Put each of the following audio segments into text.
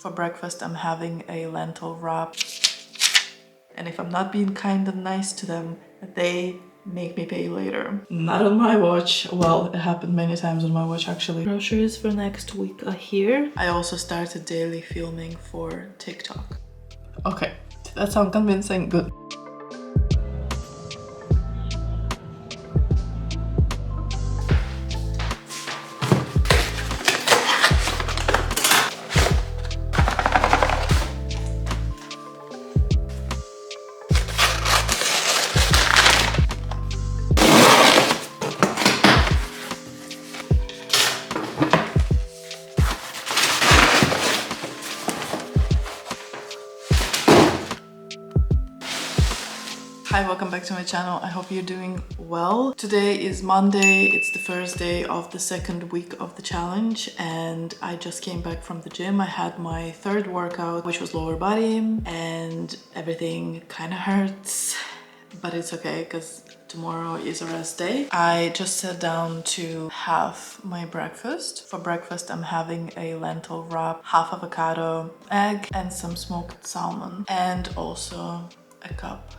For breakfast, I'm having a lentil wrap. And if I'm not being kind and nice to them, they make me pay later. Not on my watch. Well, it happened many times on my watch actually. Groceries for next week are here. I also started daily filming for TikTok. Okay, that sounds convincing. Good. Hi, welcome back to my channel. I hope you're doing well. Today is Monday. It's the first day of the second week of the challenge and I just came back from the gym. I had my third workout, which was lower body, and everything kind of hurts, but it's okay because tomorrow is a rest day. I just sat down to have my breakfast. For breakfast, I'm having a lentil wrap, half avocado, egg, and some smoked salmon, and also a cup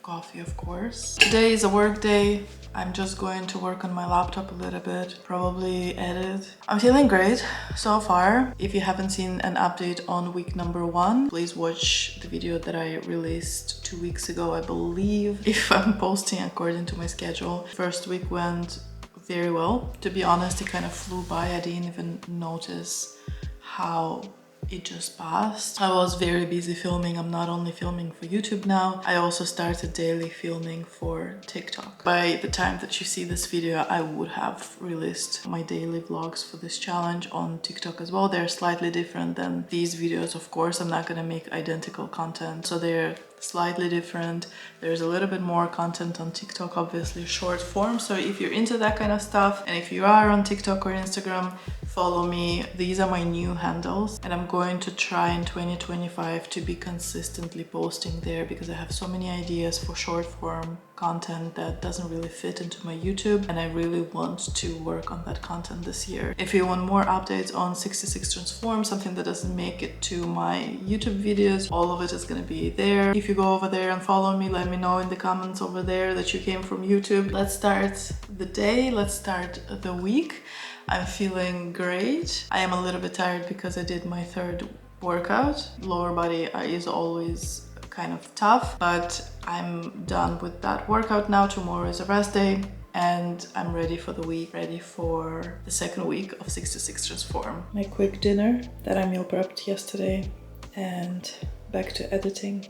coffee, of course. Today is a work day. I'm just going to work on my laptop a little bit, probably edit. I'm feeling great so far. If you haven't seen an update on week number 1, please watch the video that I released 2 weeks ago, I believe, if I'm posting according to my schedule. First week went very well. To be honest, it kind of flew by. I didn't even notice how it just passed. I was very busy filming. I'm not only filming for YouTube now, I also started daily filming for TikTok. By the time that you see this video, I would have released my daily vlogs for this challenge on TikTok as well. They're slightly different than these videos, of course. I'm not gonna make identical content, so they're slightly different. There's a little bit more content on TikTok, obviously short form. So if you're into that kind of stuff, and if you are on TikTok or Instagram, follow me. These are my new handles and I'm going to try in 2025 to be consistently posting there because I have so many ideas for short form content that doesn't really fit into my YouTube, and I really want to work on that content this year. If you want more updates on 66 Transform, something that doesn't make it to my YouTube videos, all of it is going to be there. If you go over there and follow me, let me know in the comments over there that you came from YouTube. Let's start the day, let's start the week. I'm feeling great. I am a little bit tired because I did my third workout. Lower body is always kind of tough, but I'm done with that workout now. Tomorrow is a rest day and I'm ready for the week, ready for the second week of 66 Transform. My quick dinner that I meal prepped yesterday and back to editing.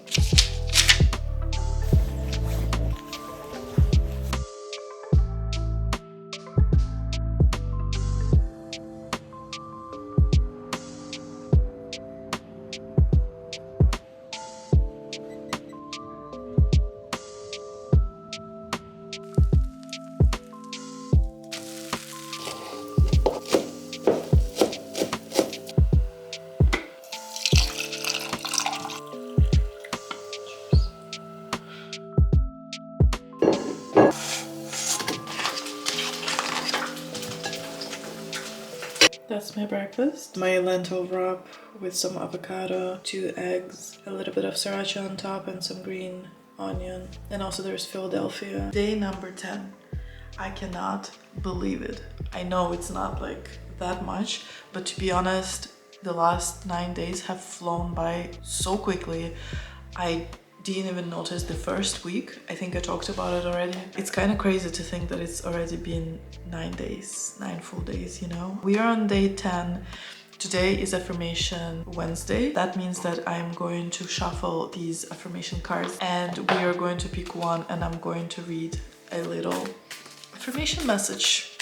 That's my breakfast. My lentil wrap with some avocado, 2 eggs, a little bit of sriracha on top and some green onion. And also there's Philadelphia. Day number 10. I cannot believe it. I know it's not like that much, but to be honest, the last 9 days have flown by so quickly. I didn't even notice the first week. I think I talked about it already. It's kind of crazy to think that it's already been 9 days, 9 full days, you know? We are on day 10. Today is Affirmation Wednesday. That means that I'm going to shuffle these affirmation cards and we are going to pick one and I'm going to read a little affirmation message.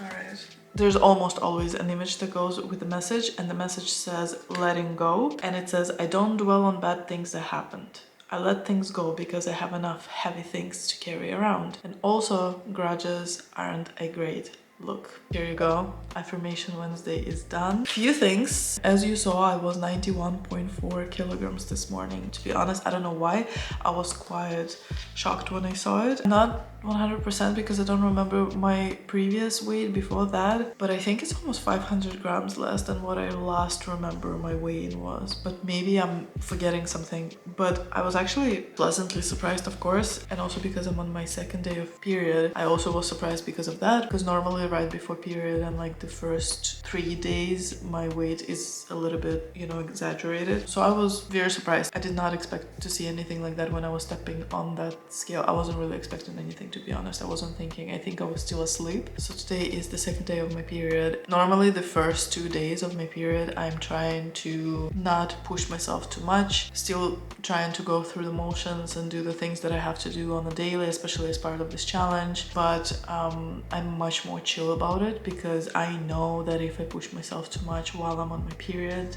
All right. There's almost always an image that goes with the message, and the message says letting go, and it says I don't dwell on bad things that happened. I let things go because I have enough heavy things to carry around. And also, grudges aren't a great look, here you go. Affirmation Wednesday is done. Few things. As you saw, I was 91.4 kilograms this morning. To be honest, I don't know why. I was quite shocked when I saw it. Not 100% because I don't remember my previous weight before that, but I think it's almost 500 grams less than what I last remember my weigh-in was. But maybe I'm forgetting something. But I was actually pleasantly surprised, of course, and also because I'm on my second day of period. I also was surprised because of that, because normally right before period and like the first 3 days my weight is a little bit, you know, exaggerated. So I was very surprised. I did not expect to see anything like that when I was stepping on that scale. I wasn't really expecting anything, to be honest. I wasn't thinking. I think I was still asleep. So today is the second day of my period. Normally the first 2 days of my period I'm trying to not push myself too much, still trying to go through the motions and do the things that I have to do on a daily, especially as part of this challenge. But I'm much more chill about it because I know that if I push myself too much while I'm on my period,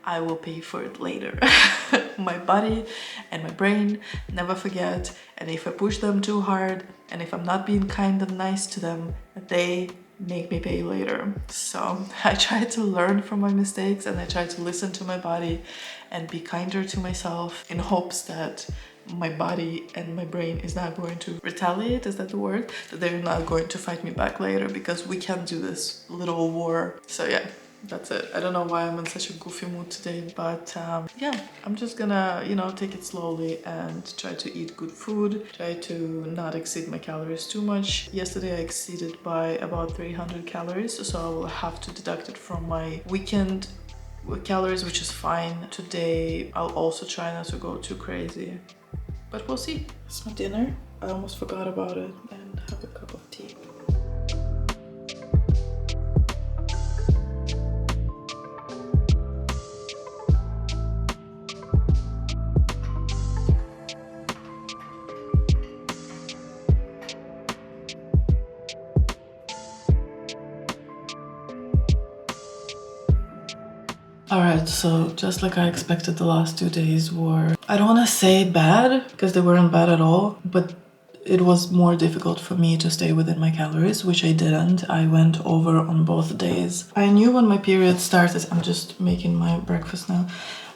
I will pay for it later. My body and my brain never forget, and if I push them too hard and if I'm not being kind and nice to them, they make me pay later. So I try to learn from my mistakes and I try to listen to my body and be kinder to myself in hopes that my body and my brain is not going to retaliate, is that the word? That they're not going to fight me back later, because we can't do this little war. So yeah, that's it. I don't know why I'm in such a goofy mood today, but yeah, I'm just gonna, you know, take it slowly and try to eat good food, try to not exceed my calories too much. Yesterday I exceeded by about 300 calories, so I will have to deduct it from my weekend calories, which is fine. Today I'll also try not to go too crazy, but we'll see. It's my dinner. I almost forgot about it, and have a cup of tea. Alright, so just like I expected, the last 2 days were, I don't want to say bad, because they weren't bad at all, but it was more difficult for me to stay within my calories, which I didn't. I went over on both days. I knew when my period started, I'm just making my breakfast now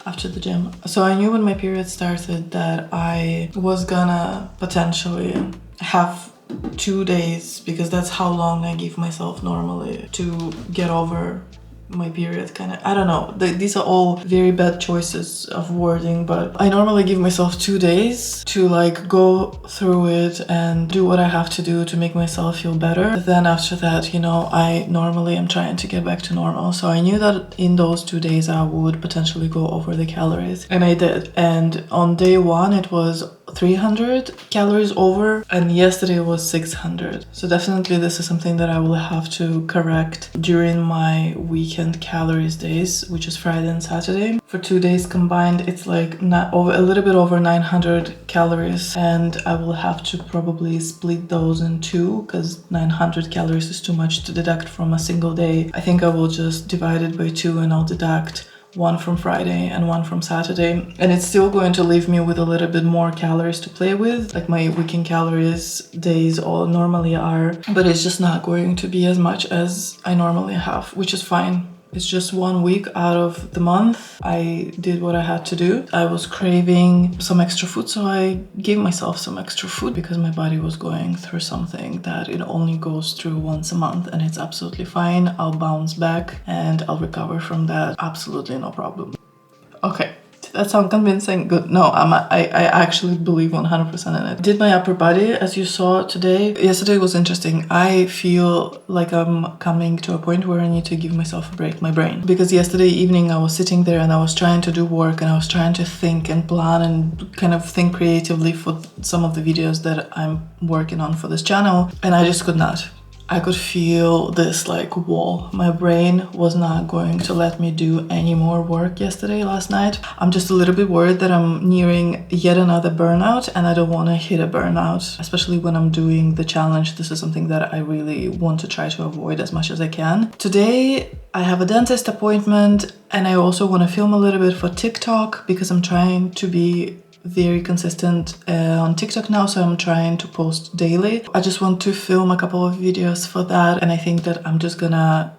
after the gym. So I knew when my period started that I was gonna potentially have 2 days, because that's how long I give myself normally to get over my period, kind of. I don't know, these are all very bad choices of wording, but I normally give myself 2 days to like go through it and do what I have to do to make myself feel better. But then after that, you know, I normally am trying to get back to normal. So I knew that in those 2 days I would potentially go over the calories, and I did. And on day 1 it was 300 calories over, and yesterday was 600. So definitely this is something that I will have to correct during my weekend calories days, which is Friday and Saturday. For 2 days combined, it's like a little bit over 900 calories, and I will have to probably split those in 2, because 900 calories is too much to deduct from a single day. I think I will just divide it by 2 and I'll deduct 1 from Friday and 1 from Saturday, and it's still going to leave me with a little bit more calories to play with, like my weekend calories days all normally are, but it's just not going to be as much as I normally have, which is fine. It's just 1 week out of the month. I did what I had to do. I was craving some extra food, so I gave myself some extra food because my body was going through something that it only goes through once a month, and it's absolutely fine. I'll bounce back and I'll recover from that. Absolutely no problem. Okay. That sounds convincing. Good. No, I actually believe 100% in it. Did my upper body, as you saw today. Yesterday was interesting. I feel like I'm coming to a point where I need to give myself a break, my brain. Because yesterday evening I was sitting there and I was trying to do work, and I was trying to think and plan and kind of think creatively for some of the videos that I'm working on for this channel, and I just could not. I could feel this like wall. My brain was not going to let me do any more work last night. I'm just a little bit worried that I'm nearing yet another burnout, and I don't want to hit a burnout, especially when I'm doing the challenge. This is something that I really want to try to avoid as much as I can. Today I have a dentist appointment, and I also want to film a little bit for TikTok because I'm trying to be very consistent on TikTok now, so I'm trying to post daily. I just want to film a couple of videos for that, and I think that I'm just gonna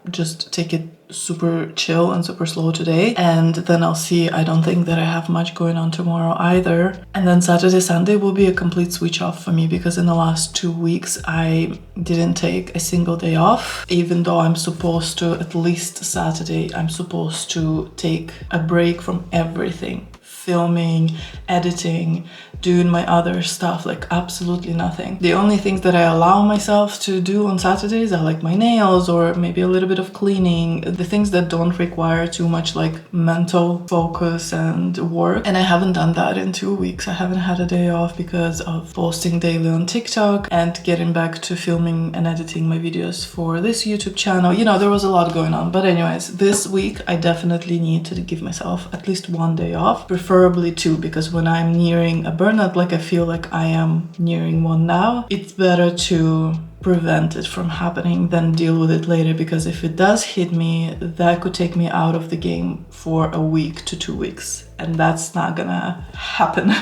take it super chill and super slow today, and then I'll see. I don't think that I have much going on tomorrow either, and then Saturday, Sunday will be a complete switch off for me, because in the last 2 weeks I didn't take a single day off, even though I'm supposed to. At least Saturday I'm supposed to take a break from everything: filming, editing, doing my other stuff, like absolutely nothing. The only things that I allow myself to do on Saturdays are like my nails or maybe a little bit of cleaning, the things that don't require too much like mental focus and work. And I haven't done that in 2 weeks. I haven't had a day off because of posting daily on TikTok and getting back to filming and editing my videos for this YouTube channel. You know, there was a lot going on. But anyways, this week I definitely need to give myself at least 1 day off, preferably 2, because when I'm nearing a burnout, like I feel like I am nearing one now, it's better to prevent it from happening than deal with it later, because if it does hit me, that could take me out of the game for a week to 2 weeks, and that's not gonna happen.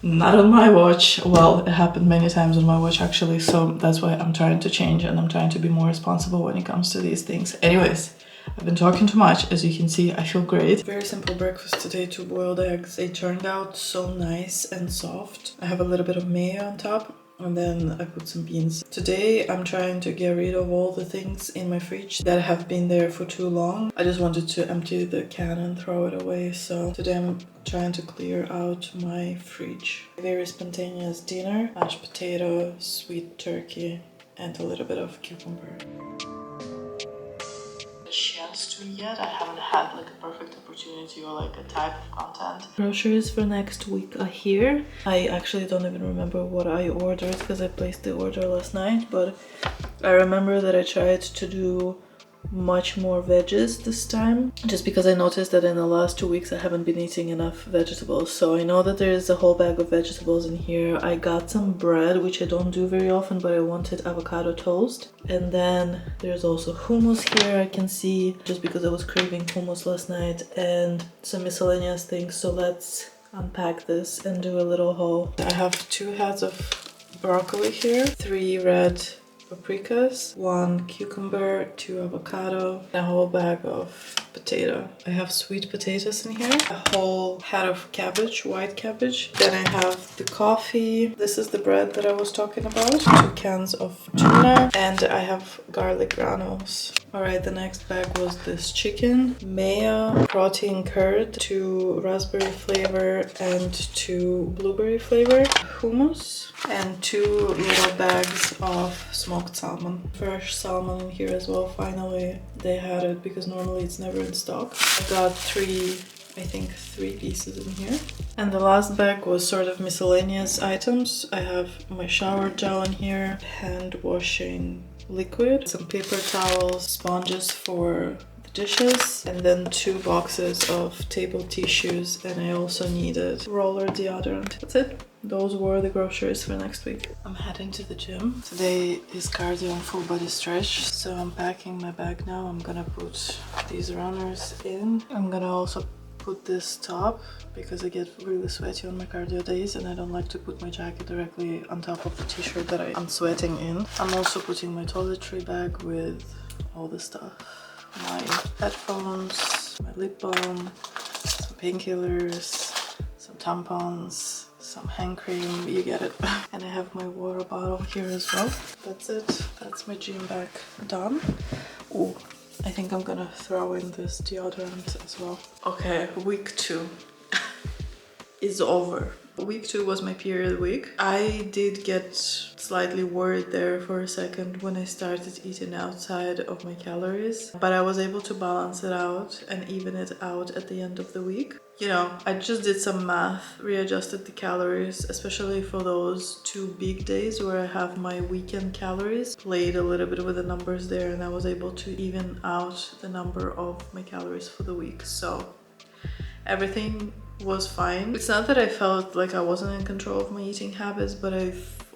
Not on my watch. Well, it happened many times on my watch actually, so that's why I'm trying to change, and I'm trying to be more responsible when it comes to these things. Anyways, I've been talking too much. As you can see, I feel great. Very simple breakfast today, 2 boiled eggs. They turned out so nice and soft. I have a little bit of mayo on top, and then I put some beans. Today I'm trying to get rid of all the things in my fridge that have been there for too long. I just wanted to empty the can and throw it away, so today I'm trying to clear out my fridge. Very spontaneous dinner: mashed potato, sweet turkey, and a little bit of cucumber. Chance to yet. I haven't had like a perfect opportunity or like a type of content. Groceries for next week are here. I actually don't even remember what I ordered because I placed the order last night, but I remember that I tried to do much more veggies this time, just because I noticed that in the last 2 weeks I haven't been eating enough vegetables. So I know that there is a whole bag of vegetables in here. I got some bread, which I don't do very often, but I wanted avocado toast. And then there's also hummus here, I can see, just because I was craving hummus last night, and some miscellaneous things. So let's unpack this and do a little haul. I have 2 heads of broccoli here, 3 red paprikas, 1 cucumber, 2 avocado, and a whole bag of potato. I have sweet potatoes in here, a whole head of cabbage, white cabbage. Then I have the coffee. This is the bread that I was talking about, 2 cans of tuna, and I have garlic granules. Alright, the next bag was this chicken, mayo, protein curd, 2 raspberry flavor and 2 blueberry flavor, hummus, and 2 little bags of smoked salmon. Fresh salmon in here as well, finally they had it, because normally it's never in stock. I got 3 pieces in here. And the last bag was sort of miscellaneous items. I have my shower gel in here, hand washing liquid, some paper towels, sponges for the dishes, and then 2 boxes of table tissues, and I also needed roller deodorant. That's it. Those were the groceries for next week. I'm heading to the gym. Today is cardio and full body stretch, so I'm packing my bag now. I'm gonna put these runners in. I'm gonna also put this top because I get really sweaty on my cardio days, and I don't like to put my jacket directly on top of the t-shirt that I'm sweating in. I'm also putting my toiletry bag with all the stuff. My headphones, my lip balm, some painkillers, some tampons, some hand cream, you get it. And I have my water bottle here as well. That's it. That's my gym bag done. Ooh, I think I'm gonna throw in this deodorant as well. Okay, week 2 is over. Week 2 was my period week. I did get slightly worried there for a second when I started eating outside of my calories, but I was able to balance it out and even it out at the end of the week. You know, I just did some math, readjusted the calories, especially for those 2 big days where I have my weekend calories, played a little bit with the numbers there, and I was able to even out the number of my calories for the week. So everything was fine. It's not that I felt like I wasn't in control of my eating habits, but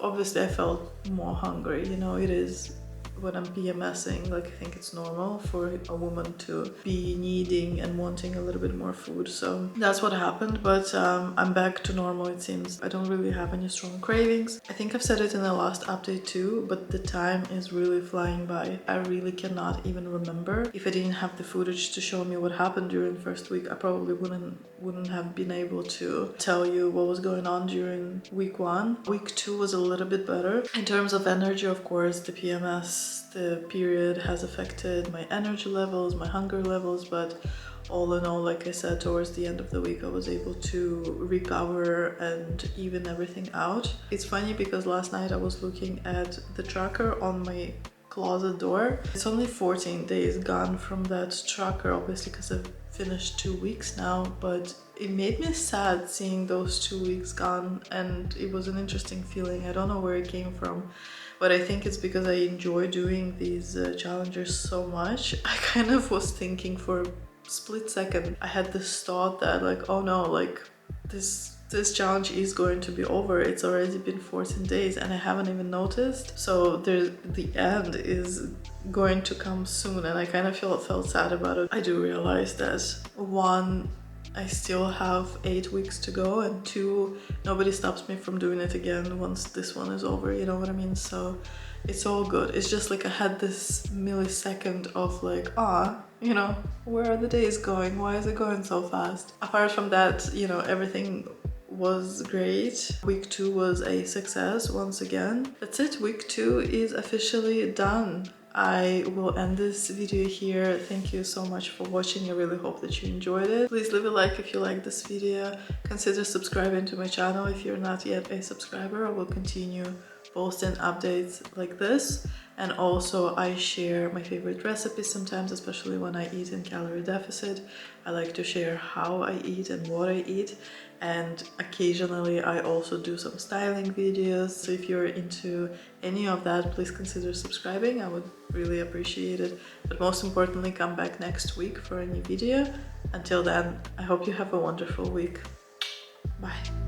obviously I felt more hungry. You know, it is when I'm PMSing, like I think it's normal for a woman to be needing and wanting a little bit more food. So that's what happened, but I'm back to normal, it seems. I don't really have any strong cravings. I think I've said it in the last update too, but the time is really flying by. I really cannot even remember. If I didn't have the footage to show me what happened during the first week, I probably wouldn't have been able to tell you what was going on during week 1. Week 2 was a little bit better. In terms of energy, of course, the PMS, the period has affected my energy levels, my hunger levels, but all in all, like I said, towards the end of the week I was able to recover and even everything out. It's funny because last night I was looking at the tracker on my closet door. It's only 14 days gone from that tracker, obviously because I've finished 2 weeks now, but it made me sad seeing those 2 weeks gone, and it was an interesting feeling. I don't know where it came from, but I think it's because I enjoy doing these challenges so much. I kind of was thinking for a split second, I had this thought that like, oh no, like this challenge is going to be over. It's already been 14 days and I haven't even noticed. So the end is going to come soon, and I kind of felt sad about it. I do realize that 1, I still have 8 weeks to go, and 2, nobody stops me from doing it again once this one is over, you know what I mean? So it's all good. It's just like I had this millisecond of like, you know, where are the days going? Why is it going so fast? Apart from that, you know, everything was great. Week 2 was a success once again. That's it. Week 2 is officially done. I will end this video here. Thank you so much for watching. I really hope that you enjoyed it. Please leave a like if you like this video. Consider subscribing to my channel if you're not yet a subscriber. I will continue posting updates like this, and also I share my favorite recipes sometimes, especially when I eat in calorie deficit. I like to share how I eat and what I eat, and occasionally I also do some styling videos. So if you're into any of that, please consider subscribing. I would really appreciate it. But most importantly, come back next week for a new video. Until then, I hope you have a wonderful week. Bye.